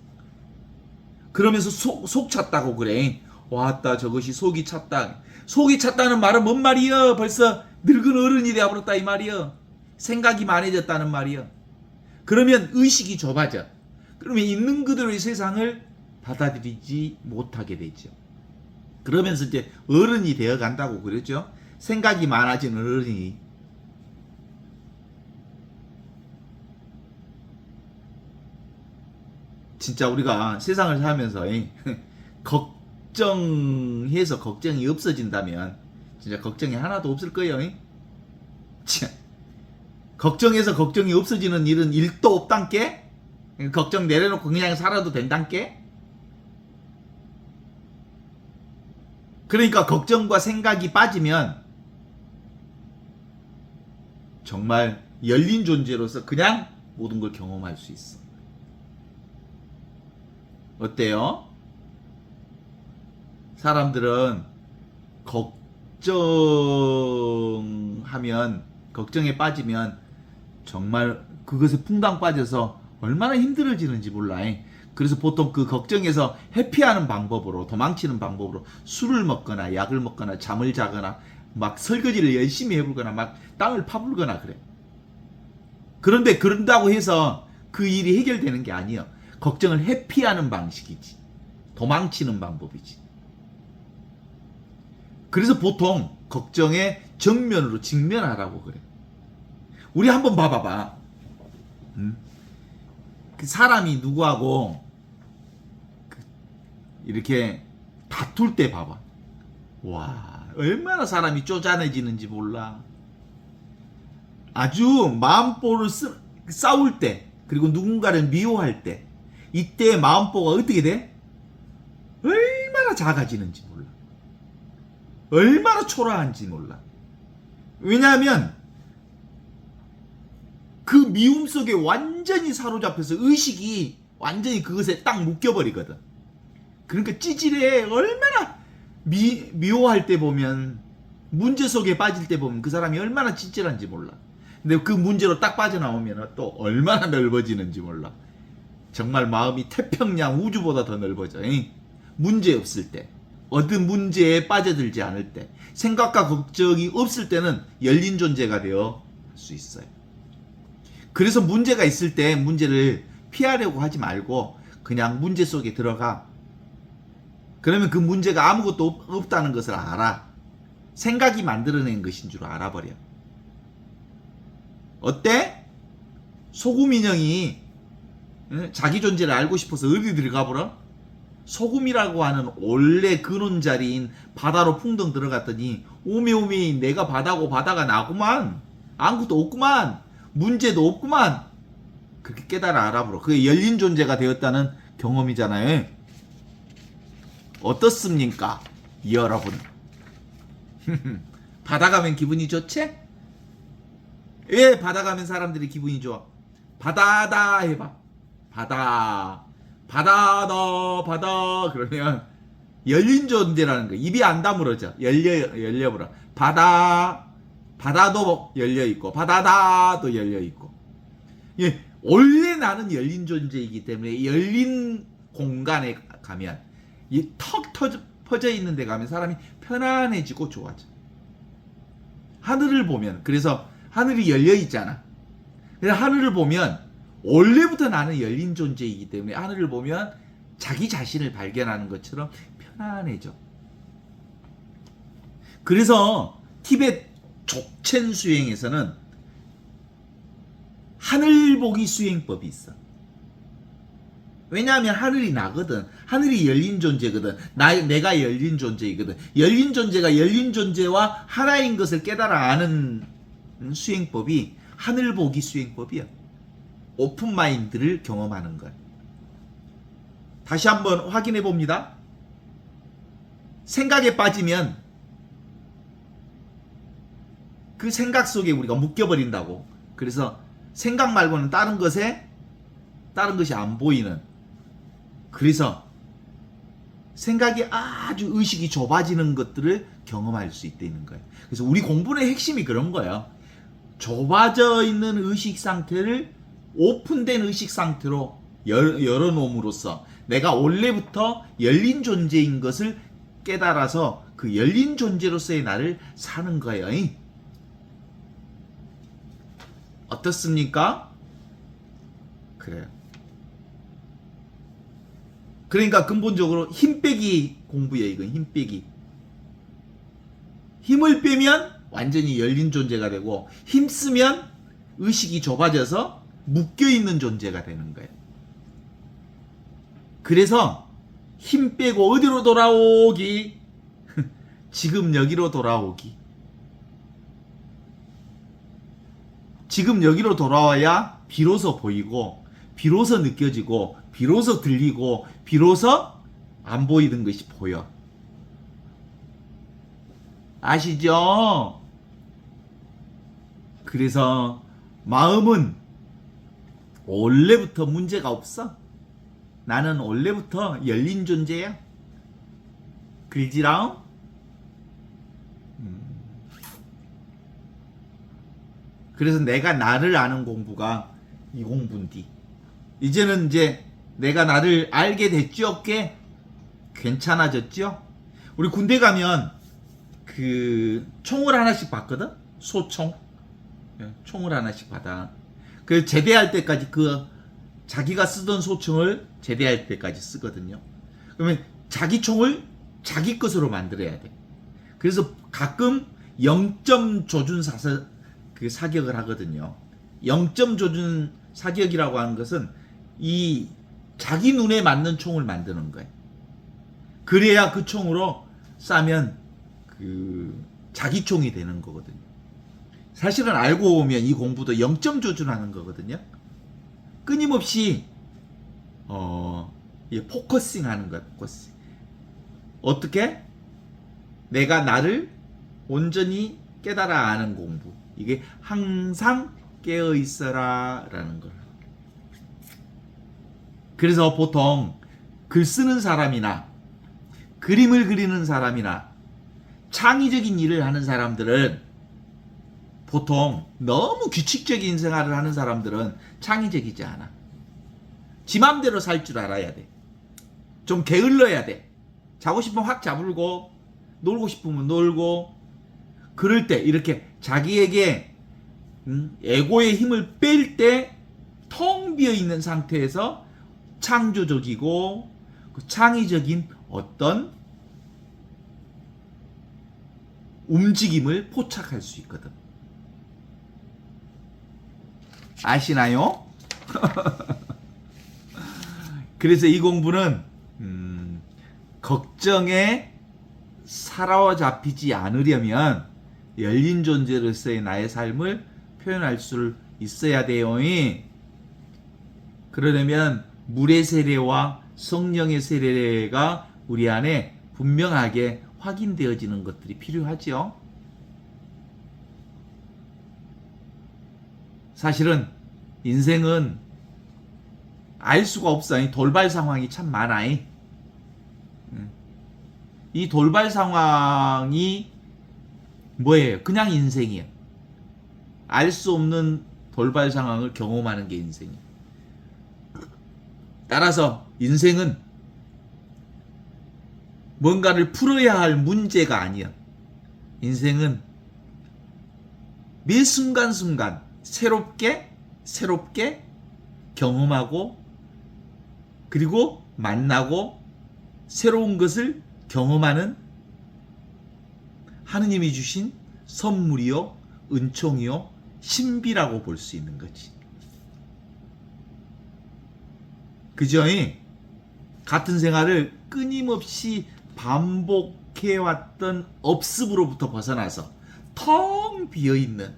그러면서 속 찼다고 그래. 왔다 저것이 속이 찼다. 속이 찼다는 말은 뭔 말이여? 벌써 늙은 어른이 되어버렸다 이 말이여. 생각이 많아졌다는 말이여. 그러면 의식이 좁아져. 그러면 있는 그대로의 세상을 받아들이지 못하게 되죠. 그러면서 이제 어른이 되어 간다고 그랬죠. 생각이 많아진 어른이. 진짜 우리가 세상을 살면서 걱정해서 걱정이 없어진다면 진짜 걱정이 하나도 없을 거예요. 걱정해서 걱정이 없어지는 일은 일도 없단께? 걱정 내려놓고 그냥 살아도 된단께? 그러니까 걱정과 생각이 빠지면 정말 열린 존재로서 그냥 모든 걸 경험할 수 있어. 어때요? 사람들은 걱정에 빠지면 정말 그것에 퐁당 빠져서 얼마나 힘들어지는지 몰라. 그래서 보통 그 걱정에서 회피하는 방법으로, 도망치는 방법으로 술을 먹거나 약을 먹거나 잠을 자거나 막 설거지를 열심히 해불거나 막 땅을 파불거나 그래. 그런데 그런다고 해서 그 일이 해결되는 게 아니야. 걱정을 회피하는 방식이지. 도망치는 방법이지. 그래서 보통 걱정에 정면으로 직면하라고 그래. 우리 한번 봐봐봐. 그 사람이 누구하고 이렇게 다툴 때 봐봐. 와, 얼마나 사람이 쪼잔해지는지 몰라. 아주 마음보를 싸울 때, 그리고 누군가를 미워할 때, 이때 마음보가 어떻게 돼? 얼마나 작아지는지 몰라. 얼마나 초라한지 몰라. 왜냐하면 그 미움 속에 완전히 사로잡혀서 의식이 완전히 그것에 딱 묶여버리거든. 그러니까 찌질해. 얼마나 미워할 때 보면, 문제 속에 빠질 때 보면 그 사람이 얼마나 찌질한지 몰라. 근데 그 문제로 딱 빠져나오면 또 얼마나 넓어지는지 몰라. 정말 마음이 태평양 우주보다 더 넓어져. 문제 없을 때, 어떤 문제에 빠져들지 않을 때, 생각과 걱정이 없을 때는 열린 존재가 되어 수 있어요. 그래서 문제가 있을 때 문제를 피하려고 하지 말고 그냥 문제 속에 들어가. 그러면 그 문제가 아무것도 없다는 것을 알아. 생각이 만들어낸 것인 줄 알아버려. 어때? 소금 인형이 자기 존재를 알고 싶어서 어디 들어가 보라? 소금이라고 하는 원래 근원 자리인 바다로 풍덩 들어갔더니 오메오메 내가 바다고 바다가 나구만. 아무것도 없구만. 문제도 없구만. 그렇게 깨달아 알아보러. 그게 열린 존재가 되었다는 경험이잖아요. 어떻습니까? 여러분. 바다 가면 기분이 좋지? 왜 바다 가면 사람들이 기분이 좋아? 바다다 해봐. 바다. 바다다 바다 그러면 열린 존재라는 거. 입이 안 다물어져. 열려버려. 바다. 바다도 열려있고 바다다도 열려있고. 예, 원래 나는 열린 존재이기 때문에 열린 공간에 가면 이 턱 퍼져 있는 데 가면 사람이 편안해지고 좋아져. 하늘을 보면, 그래서 하늘이 열려있잖아. 그래서 하늘을 보면 원래부터 나는 열린 존재이기 때문에 하늘을 보면 자기 자신을 발견하는 것처럼 편안해져. 그래서 티베트 족첸 수행에서는 하늘보기 수행법이 있어. 왜냐하면 하늘이 나거든. 하늘이 열린 존재거든. 내가 열린 존재이거든. 열린 존재가 열린 존재와 하나인 것을 깨달아 아는 수행법이 하늘보기 수행법이야. 오픈마인드를 경험하는 거야. 다시 한번 확인해 봅니다. 생각에 빠지면 그 생각 속에 우리가 묶여버린다고. 그래서 생각 말고는 다른 것이 안 보이는. 그래서 생각이 아주 의식이 좁아지는 것들을 경험할 수 있다는 거예요. 그래서 우리 공부의 핵심이 그런 거예요. 좁아져 있는 의식 상태를 오픈된 의식 상태로 열어놓음으로써 내가 원래부터 열린 존재인 것을 깨달아서 그 열린 존재로서의 나를 사는 거예요. 어떻습니까? 그래요. 그러니까 근본적으로 힘 빼기 공부예요. 이건 힘 빼기. 힘을 빼면 완전히 열린 존재가 되고, 힘 쓰면 의식이 좁아져서 묶여있는 존재가 되는 거예요. 그래서 힘 빼고 어디로 돌아오기? 지금 여기로 돌아오기. 지금 여기로 돌아와야 비로소 보이고, 비로소 느껴지고, 비로소 들리고, 비로소 안 보이던 것이 보여. 아시죠? 그래서 마음은 원래부터 문제가 없어. 나는 원래부터 열린 존재야. 그지랑? 그래서 내가 나를 아는 공부가 이 공부인디. 이제는 이제 내가 나를 알게 됐죠? 꽤 괜찮아졌죠? 우리 군대 가면 그 총을 하나씩 받거든? 소총. 총을 하나씩 받아. 그 제대할 때까지 그 자기가 쓰던 소총을 제대할 때까지 쓰거든요. 그러면 자기 총을 자기 것으로 만들어야 돼. 그래서 가끔 0점 조준 사격을 하거든요. 0점 조준 사격이라고 하는 것은 이 자기 눈에 맞는 총을 만드는 거예요. 그래야 그 총으로 쏴면 그 자기 총이 되는 거거든요. 사실은 알고 보면 이 공부도 0점 조준하는 거거든요. 끊임없이 포커싱 하는 거야. 포커싱. 어떻게? 내가 나를 온전히 깨달아 아는 공부. 이게 항상 깨어 있어라 라는 걸. 그래서 보통 글 쓰는 사람이나 그림을 그리는 사람이나 창의적인 일을 하는 사람들은 보통 너무 규칙적인 생활을 하는 사람들은 창의적이지 않아. 지 맘대로 살 줄 알아야 돼. 좀 게을러야 돼. 자고 싶으면 확 자불고 놀고 싶으면 놀고. 그럴 때 이렇게 자기에게 에고의 힘을 뺄 때 텅 비어 있는 상태에서 창조적이고 그 창의적인 어떤 움직임을 포착할 수 있거든. 아시나요? 그래서 이 공부는 걱정에 사로잡히지 않으려면 열린 존재로서의 나의 삶을 표현할 수 있어야 돼요. 그러려면 물의 세례와 성령의 세례가 우리 안에 분명하게 확인되어지는 것들이 필요하죠. 사실은 인생은 알 수가 없어. 이 돌발 상황이 참 많아. 이 돌발 상황이 뭐예요? 그냥 인생이에요. 알 수 없는 돌발 상황을 경험하는 게 인생이에요. 따라서 인생은 뭔가를 풀어야 할 문제가 아니야. 인생은 매 순간순간 새롭게 경험하고 그리고 만나고 새로운 것을 경험하는 하느님이 주신 선물이요, 은총이요, 신비라고 볼 수 있는 거지. 그죠? 같은 생활을 끊임없이 반복해왔던 업습으로부터 벗어나서 텅 비어있는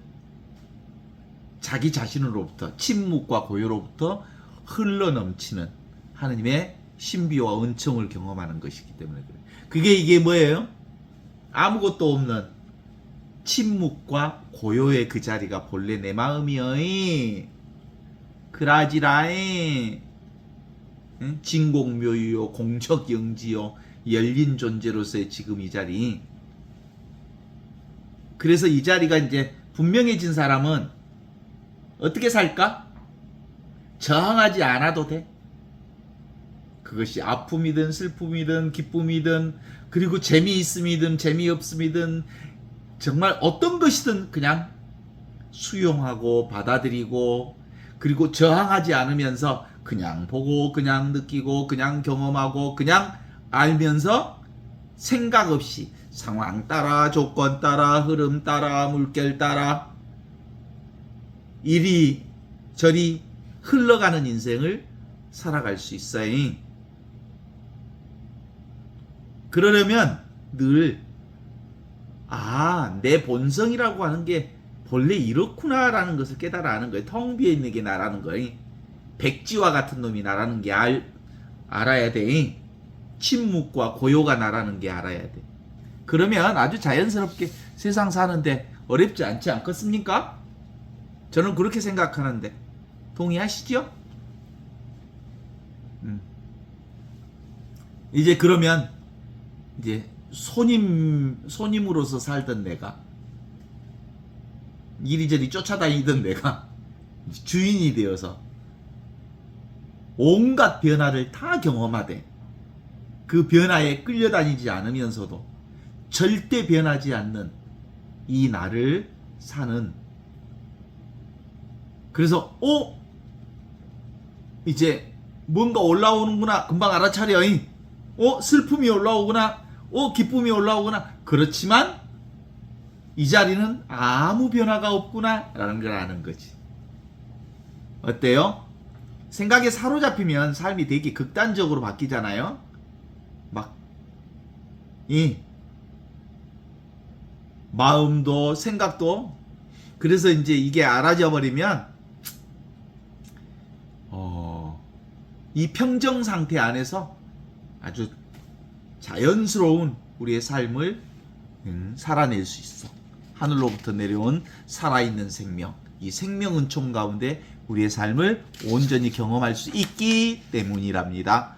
자기 자신으로부터 침묵과 고요로부터 흘러넘치는 하느님의 신비와 은총을 경험하는 것이기 때문에 그래요. 그게 이게 뭐예요? 아무것도 없는 침묵과 고요의 그 자리가 본래 내 마음이여. 그라지라이 진공묘유요 공적영지요 열린 존재로서의 지금 이 자리. 그래서 이 자리가 이제 분명해진 사람은 어떻게 살까? 저항하지 않아도 돼. 그것이 아픔이든 슬픔이든 기쁨이든 그리고 재미있음이든 재미없음이든 정말 어떤 것이든 그냥 수용하고 받아들이고 그리고 저항하지 않으면서 그냥 보고 그냥 느끼고 그냥 경험하고 그냥 알면서 생각 없이 상황 따라 조건 따라 흐름 따라 물결 따라 이리 저리 흘러가는 인생을 살아갈 수 있어요. 그러려면 늘 내 본성이라고 하는 게 본래 이렇구나라는 것을 깨달아 아는 거예요. 텅 비어 있는 게 나라는 거예요. 백지와 같은 놈이 나라는 게 알아야 돼. 침묵과 고요가 나라는 게 알아야 돼. 그러면 아주 자연스럽게 세상 사는데 어렵지 않지 않겠습니까? 저는 그렇게 생각하는데 동의하시죠? 이제 그러면 이제 손님으로서 살던 내가, 이리저리 쫓아다니던 내가 주인이 되어서 온갖 변화를 다 경험하되 그 변화에 끌려다니지 않으면서도 절대 변하지 않는 이 나를 사는, 그래서 이제 뭔가 올라오는구나, 금방 알아차려. 슬픔이 올라오구나, 기쁨이 올라오구나. 그렇지만 이 자리는 아무 변화가 없구나 라는 걸 아는 거지. 어때요? 생각에 사로잡히면 삶이 되게 극단적으로 바뀌잖아요. 마음도 생각도. 그래서 이제 이게 알아져 버리면 이 평정 상태 안에서 아주 자연스러운 우리의 삶을 살아낼 수 있어. 하늘로부터 내려온 살아있는 생명, 이 생명 은총 가운데 우리의 삶을 온전히 경험할 수 있기 때문이랍니다.